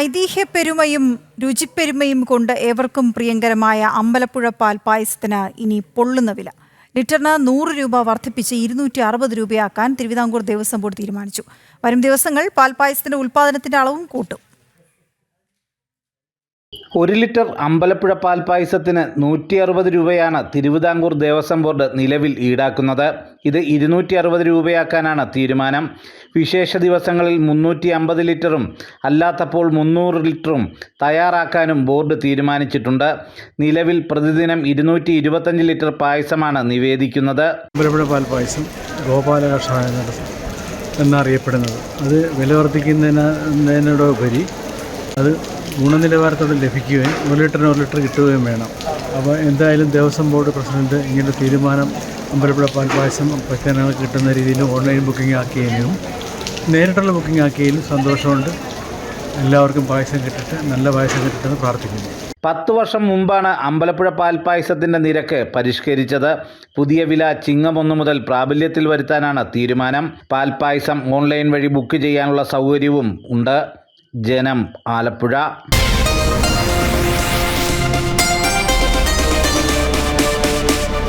ഐതിഹ്യപ്പെരുമയും രുചിപ്പെരുമയും കൊണ്ട് ഏവർക്കും പ്രിയങ്കരമായ അമ്പലപ്പുഴ പാൽ പായസത്തിന് ഇനി പൊള്ളുന്ന വില. ലിറ്ററിന് 100 രൂപ വർദ്ധിപ്പിച്ച് 260 രൂപയാക്കാൻ തിരുവിതാംകൂർ ദേവസ്വം ബോർഡ് തീരുമാനിച്ചു. വരും ദിവസങ്ങൾ പാൽ പായസത്തിന്റെ ഉൽപ്പാദനത്തിന്റെ അളവും കൂട്ടും. 1 ലിറ്റർ അമ്പലപ്പുഴ പാൽ പായസത്തിന് 160 രൂപയാണ് തിരുവിതാംകൂർ ദേവസ്വം ബോർഡ് നിലവിൽ ഈടാക്കുന്നത്. ഇത് 260 രൂപയാക്കാനാണ് തീരുമാനം. വിശേഷ ദിവസങ്ങളിൽ 350 ലിറ്ററും അല്ലാത്തപ്പോൾ 300 ലിറ്ററും തയ്യാറാക്കാനും ബോർഡ് തീരുമാനിച്ചിട്ടുണ്ട്. നിലവിൽ പ്രതിദിനം 225 ലിറ്റർ പായസമാണ് നിവേദിക്കുന്നത്. അമ്പലപ്പുഴ പാൽ പായസം ഗോപാല കഷായം എന്നറിയപ്പെടുന്നത് അത് വില വർദ്ധിക്കുന്നതിനോടുപരി അത് ഗുണനിലവാരത്തോടെ ലഭിക്കുകയും 1 ലിറ്ററിന് 1 ലിറ്റർ കിട്ടുകയും വേണം. അപ്പോൾ എന്തായാലും ദേവസ്വം ബോർഡ് പ്രസിഡന്റ് ഇങ്ങനെ തീരുമാനം അമ്പലപ്പുഴ പാൽ പായസം ഭക്തജനങ്ങൾക്ക് കിട്ടുന്ന രീതിയിൽ ഓൺലൈൻ ബുക്കിംഗ് ആക്കിയതിനും നേരിട്ടുള്ള ബുക്കിംഗ് ആക്കിയതിലും സന്തോഷമുണ്ട്. എല്ലാവർക്കും പായസം കിട്ടിട്ട് നല്ല പായസം കിട്ടിട്ടെന്ന് പ്രാർത്ഥിക്കുന്നു. 10 വർഷം മുമ്പാണ് അമ്പലപ്പുഴ പാൽ പായസത്തിൻ്റെ നിരക്ക് പരിഷ്കരിച്ചത്. പുതിയ വില ചിങ്ങം 1 മുതൽ പ്രാബല്യത്തിൽ വരുത്താനാണ് തീരുമാനം. പാൽ പായസം ഓൺലൈൻ വഴി ബുക്ക് ചെയ്യാനുള്ള സൗകര്യവും ഉണ്ട്. ജനം, ആലപ്പുഴ.